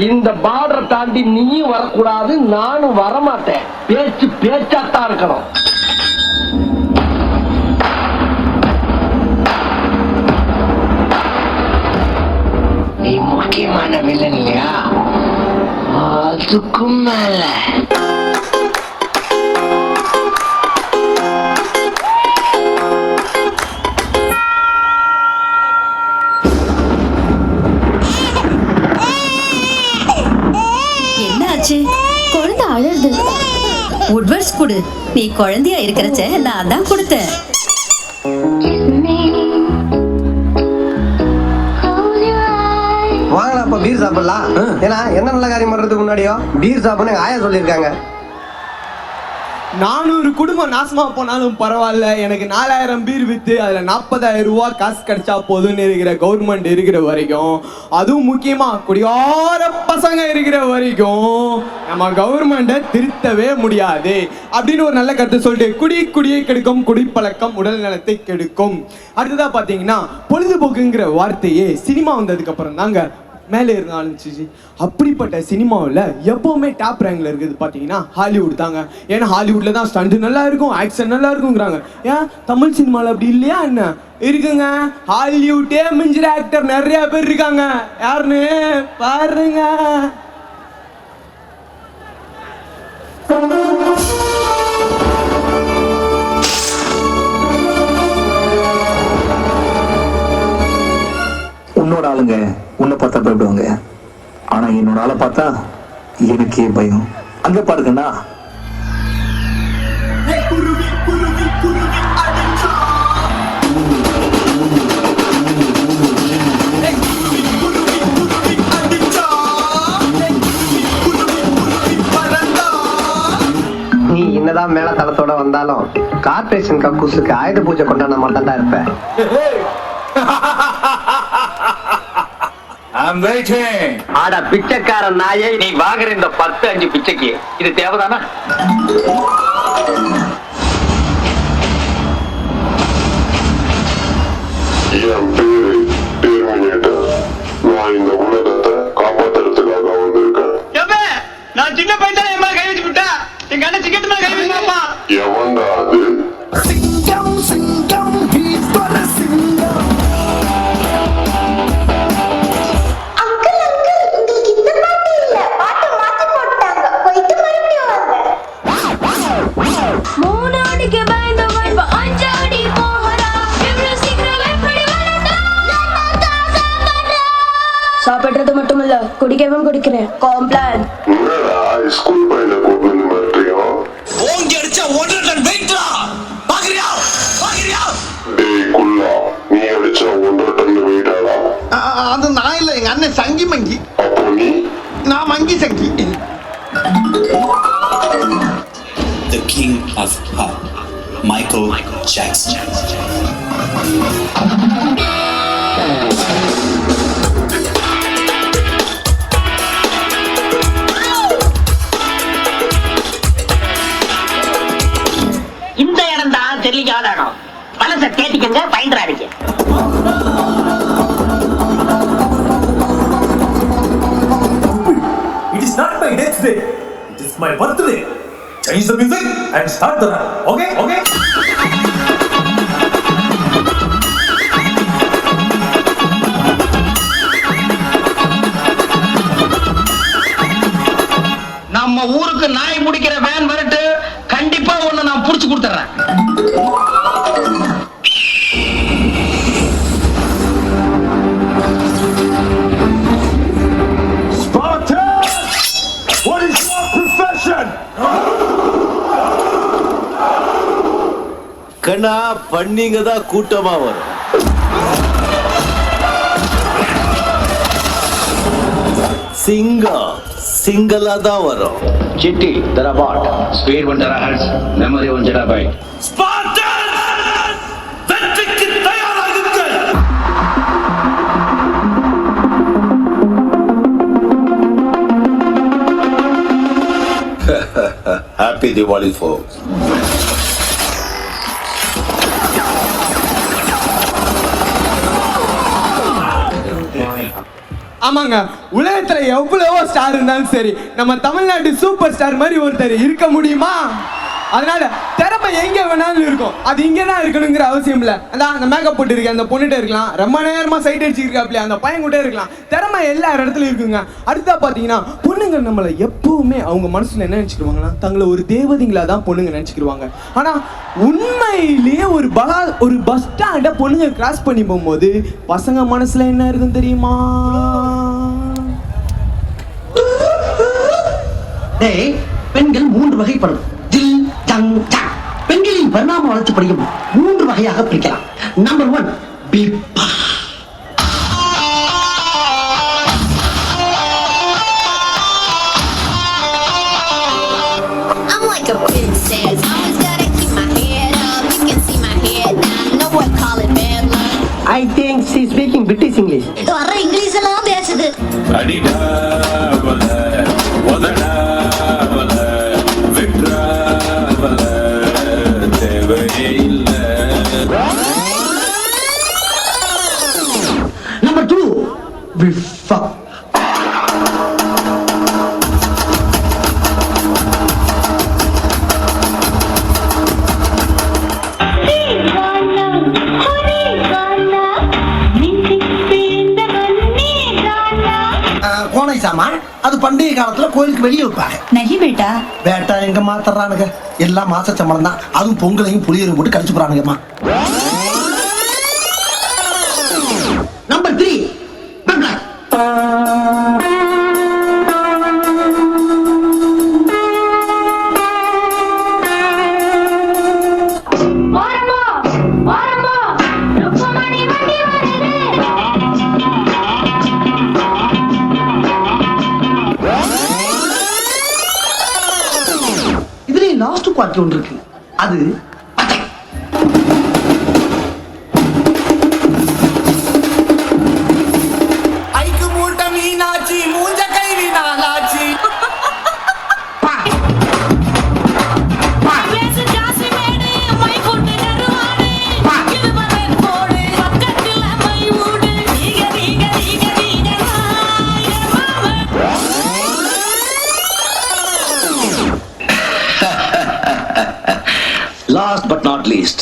இந்த பார்டரை தாண்டி நீயும் வரக்கூடாது, நானும் வரமாட்டேன். பேச்சு பேச்சாத்தான் இருக்கணும். நீ முக்கியமான வில்லன் இல்லையா? அதுக்கும் மேல குழந்தை அழகு. உட்வர்ஸ் கொடு. நீ குழந்தையா இருக்கிறச்ச நான் தான் கொடுத்தேன். வாங்கலாம் அப்ப பீர் சாப்பிடலாம். ஏன்னா என்ன நல்ல காரியம் பண்றதுக்கு முன்னாடியோ பீர் சாப்பிடணும் ஆயா சொல்லியிருக்காங்க. 400 குடும்பம் நாசமா போனாலும் பரவாயில்ல, எனக்கு 4000 பீர் வித்து அதுல 40,000 ரூபா காசு கிடைச்சா போதும்னு இருக்கிற கவர்மெண்ட் இருக்கிற வரைக்கும், அதுவும் முக்கியமா குடியார பசங்க இருக்கிற வரைக்கும் நம்ம கவர்மெண்ட்டை திருத்தவே முடியாது அப்படின்னு ஒரு நல்ல கருத்தை சொல்லிட்டு குடியை கெடுக்கும், குடிப்பழக்கம் உடல் நலத்தை கெடுக்கும். அடுத்ததா பாத்தீங்கன்னா பொழுதுபோக்குங்கிற வார்த்தையே சினிமா வந்ததுக்கு அப்புறம் தாங்க மேலே இருக்க ஆரம்பிச்சிச்சு. அப்படிப்பட்ட சினிமாவில் எப்போவுமே டாப் ரேங்கில் இருக்குது பார்த்தீங்கன்னா ஹாலிவுட் தாங்க. ஏன்னா ஹாலிவுட்டில் தான் ஸ்டண்ட் நல்லா இருக்கும், ஆக்ஷன் நல்லா இருக்குங்கிறாங்க. ஏன் தமிழ் சினிமாவில் அப்படி இல்லையா என்ன? இருக்குங்க. ஹாலிவுட்டே மிஞ்சிற ஆக்டர் நிறைய பேர் இருக்காங்க. யாருன்னு பாருங்க. உன்னோட ஆளுங்க உன்னை பார்த்தா பயப்படுவாங்க, ஆனா என்னோட ஆளை பார்த்தா எனக்கே பயம். அங்க பாருங்கண்ணா, நீ என்னதான் மேல தளத்தோட வந்தாலும் கார்பரேஷன் கக்கூசுக்கு ஆயுத பூஜை கொண்டாட மாட்டான்டா இருப்ப. ஆடா பிச்சைக்கார நாயை, நீ வாங்குற இந்த 10-5 பிச்சைக்கு இது தேவைதானா? நான் இந்த உலகத்தை காப்பாத்துறதுக்காக வந்திருக்கேன். நான் சின்ன பையன் என் மேல கை வச்சு விட்டா எங்க அண்ணன் சிக்கெட் மேல கை வச்சுப்பா. எவன்டா அது? சாப்பிடுறது மட்டுமல்ல, குடிக்கவும் குடிக்கிறேன். காம்ப்ளான் ஸ்கூல் பையனை கூப்பிட்டு மிரட்டுறியா? ஓங்கி அடிச்சா 1.5 டன் வெயிட்ரா. பாக்குறியா பாக்குறியா? டேய் குள்ளா, நீ அடிச்சா 1.5 டன் வெயிட்டாடா. அது நான் இல்ல, எங்க அண்ணன் சங்கி மங்கி. அப்போ நீ? நான் மங்கி சங்கி. The king of pop, Michael Jackson. இந்த இடம் தான் தெரியல இடம். பணத்தை தேடிக்கங்க, பயந்துறாதீங்க. it is not my death day, it is my birthday. Change the music and start the run. Okay? நம்ம ஊருக்கு நாய் முடிக்கிற வேன் வரட்டு, கண்டிப்பா ஒண்ணு நான் புடிச்சு கொடுத்துறேன். What is your profession? கண்ணா, பண்ணிங்க தான் கூட்டமா வரும். சிங்கலா தான் வரும். சிட்டி தரபாட், ஸ்பீட் 1 terahertz, மெமரி 1 GB. வெற்றிக்கு தயாராகுங்கள். Happy Diwali folks. ஆமாங்க, உலகத்துல எவ்வளவோ ஸ்டார் இருந்தாலும் சரி, நம்ம தமிழ்நாட்டு சூப்பர் ஸ்டார் மாதிரி ஒருத்தர் இருக்க முடியுமா? அதனால திறமை எங்க வேணாலும் இருக்கும், அது இங்கே தான் இருக்கணுங்கிற அவசியம் இல்லை. அந்த மேக்கப் போட்டு இருக்க அந்த பொண்ணுகிட்ட இருக்கலாம், ரொம்ப நேரமா சைட் அடிச்சிருக்காப்லையா அந்த பையன் கூட இருக்கலாம். திறமை எல்லா இடத்துலயும் இருக்குங்க. அடுத்தா பாத்தீங்கன்னா பொண்ணுங்க நம்மளை எப்பவுமே அவங்க மனசுல என்ன நினைச்சுக்கிடுவாங்கன்னா, தங்களை ஒரு தேவதைங்களா தான் பொண்ணுங்க நினைச்சுக்கிடுவாங்க. ஆனா உண்மையிலேயே ஒரு பஸ் ஸ்டாண்ட பொண்ணுங்க கிராஸ் பண்ணி போகும்போது பசங்க மனசுல என்ன இருக்குன்னு தெரியுமா? பெண்கள் 3 வகைப்படும். ஜில் ஜங் ஜங். பெண்களின் பரிணாம வளர்ச்சி படியும் 3 வகையாக பிரிக்கலாம். Number 1 பிப்பா. I'm like a princess. Always gotta keep my head up. You can see my head now. You know what? Call it bad luck. I think she speaking British English. இது வர English எல்லாம் பேசுது. Number 2 Biffa. கோனை சாமான் அது பண்டிகை காலத்துல கோயிலுக்கு வெளியே வைப்பாங்க. नहीं बेटा. வேட்டா எங்க மாத்தறானுங்க, எல்லாம் மாச சம்பளம் தான். அதுவும் பொங்கலையும் புளியரையும் போட்டு கடிச்சு போறானுங்கம்மா. நம்பர் 3 இதுலயும் லாஸ்ட் குவார்டர் ஒன்று இருக்கு, அது பச்சை. ஐக்கு மூட்ட மீனாட்சி மூஞ்ச கை நாளாச்சி. Last but not least.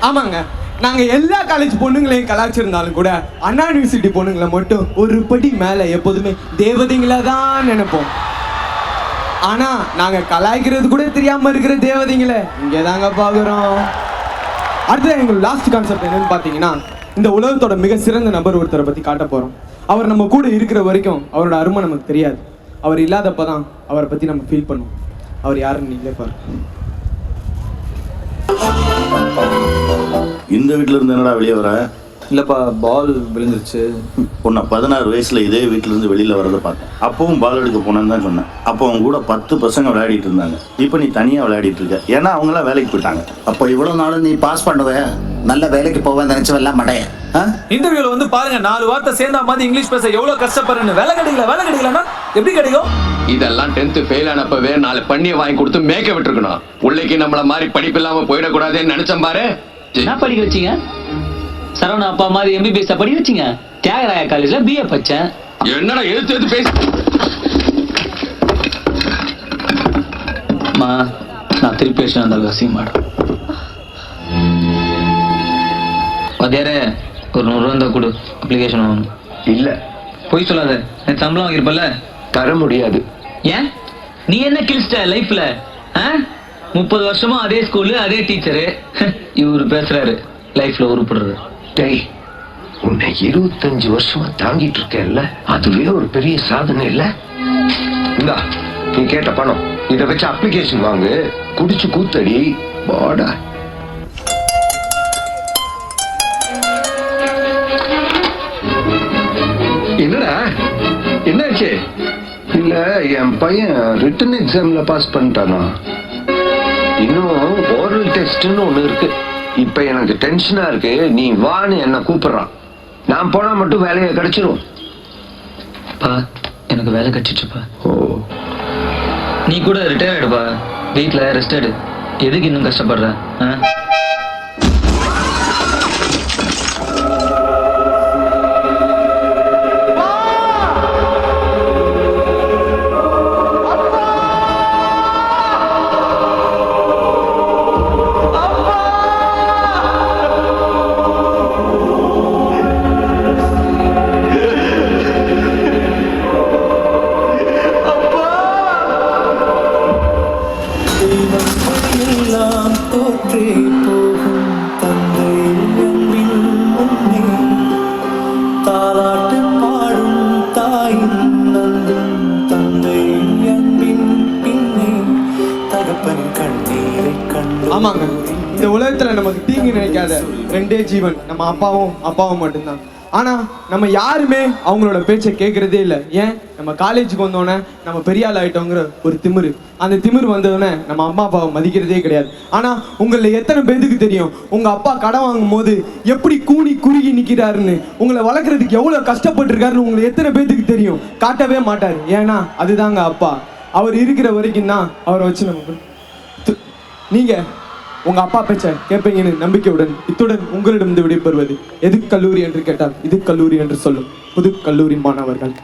ஆமாங்க, நாங்க எல்லா காலேஜ் பொண்ணுங்களையும் கலாச்சிருந்தாலும் கூட அண்ணா யூனிவர்சிட்டி பொண்ணுங்களை மட்டும் ஒரு படி மேல எப்போதுமே தேவதைங்களா தான் நினைப்போம். ஆனா நாங்க கலாய்க்கிறது கூட தெரியாம இருக்கிற தேவதைங்களை இங்கே தாங்க பாக்குறோம். அடுத்து எங்க லாஸ்ட் கான்செப்ட் என்னன்னு பாத்தீங்கன்னா, இந்த உலகத்தோட மிக சிறந்த நபர் ஒருத்தரை பத்தி காட்ட போறோம். அவர் நம்ம கூட இருக்கிற வரைக்கும் அவரோட அருமை நமக்கு தெரியாது. அவர் இல்லாதப்பதான் அவரை பத்தி நம்ம ஃபீல் பண்ணுவோம். அவர் யாருன்னு நீங்களே பாருங்க. இந்த வீட்டுல இருந்து என்னடா வெளியே வர? இல்லப்பா, பால் விழுந்துருச்சு. உன்னை 16 வயசுல இதே வீட்டுல இருந்து வெளியில வரதை பார்த்தேன். அப்பவும் பால் எடுக்க போனேன்னு தான் சொன்னேன். அப்போ அவங்க கூட 10 பசங்க விளையாடிட்டு இருந்தாங்க. இப்போ நீ தனியா விளையாடிட்டு இருக்க, ஏன்னா அவங்க எல்லாம் வேலைக்கு போயிட்டாங்க. அப்போ இவ்வளவு நாளும் நீ பாஸ் பண்ணுவேன், நல்ல வேலைக்கு போவேன் நினைச்சவெல்லாம் மடைய. இன்டர்வியூல வந்து பாருங்க, 4 வார்த்தை சேர்ந்தா மாதிரி இங்கிலீஷ் பேச எவ்வளவு கஷ்டப்படுறேன்னு. வேலை கிடைக்கலன்னா எப்படி கிடைக்கும்? இதெல்லாம் 10th ஃபெயில் ஆனப்பவே 4 பண்ணியை வாங்கி கொடுத்து மேய்க்க விட்டுருக்கணும். பிள்ளைக்கு நம்மள மாதிரி படிப்பு இல்லாம போயிடக்கூடாதுன்னு நினைச்சேன் பாரு. என்ன படிக்க வச்சீங்க? சரவணா அப்பா மாதிரி MBBS படிக்க வச்சீங்க. தியாகராய காலேஜ்ல BA படிச்சேன். என்னடா எழுத்து பேச? நான் திருப்பி பேசினேன் அசிங்க மாட்டேன். அதே ஒரு 100 ரூபா இருந்தா கொடு, அப்ளிகேஷன் வாங்கணும். இல்ல போய் சொல்லாத, எனக்கு சம்பளம் வாங்கிருப்பல. தர முடியாது. ஏன்? நீ என்ன கிழிச்சிட்ட லைஃப்ல? 30 வருஷமா அதே ஸ்கூலு அதே டீச்சரு. இவரு பேசுறாரு லைஃப்ல உருப்படுறது. டேய், உன்னை 25 வருஷமா தாங்கிட்டு இருக்கேன்ல, அதுவே ஒரு பெரிய சாதனை இல்ல? இந்தா நீ கேட்ட பணம், இத வச்சு அப்ளிகேஷன் வாங்கு, குடிச்சு கூத்தடி பாடா. என்னடா என்னாச்சு? இல்ல என் பையன் ரிட்டன் எக்ஸாம்ல பாஸ் பண்ணிட்டானா? இன்னும் ஓரல் டெஸ்ட்னு ஒண்ணு இருக்கு. இப்ப எனக்கு டென்ஷனா இருக்கு. நீ வான்னு என்ன கூப்பிடுறான். நான் போனா மட்டும் வேலையை கிடைச்சிரும். பா எனக்கு வேலை கிடைச்சிச்சுப்பா. ஓ, நீ கூட ரிட்டையர் ஆயிடுப்பா. வீட்டில் ரெஸ்ட் எடு. எதுக்கு இன்னும் கஷ்டப்படுற? ஆமாங்க, இந்த உலகத்துல நமக்கு தீங்கு நினைக்காத ரெண்டே ஜீவன் நம்ம அப்பாவும் மட்டும்தான். ஆனா நம்ம யாருமே அவங்களோட பேச்சை கேட்கறதே இல்லை. ஏன்? நம்ம காலேஜுக்கு வந்தோடனே நம்ம பெரிய ஆள் ஆயிட்டோங்கிற ஒரு திமிரு. அந்த திமிரு வந்தோடனே நம்ம அம்மா அப்பாவை மதிக்கிறதே கிடையாது. ஆனா உங்களை எத்தனை பேருக்கு தெரியும் உங்க அப்பா கடன் வாங்கும் போது எப்படி கூனி குறுகி நிக்கிறாருன்னு? உங்களை வளர்க்கறதுக்கு எவ்வளவு கஷ்டப்பட்டிருக்காருன்னு உங்களை எத்தனை பேருக்கு தெரியும்? காட்டவே மாட்டாரு. ஏன்னா அதுதாங்க அப்பா. அவர் இருக்கிற வரைக்கும் தான் அவரை வச்சு நம்ம நீங்க உங்க அப்பா பேச்ச கேட்பீங்கன்னு நம்பிக்கையுடன் இத்துடன் உங்களிடம் விடைபெறுவது எது கல்லூரி என்று கேட்டால் இது கல்லூரி என்று சொல்லும் புது கல்லூரி மாணவர்கள்.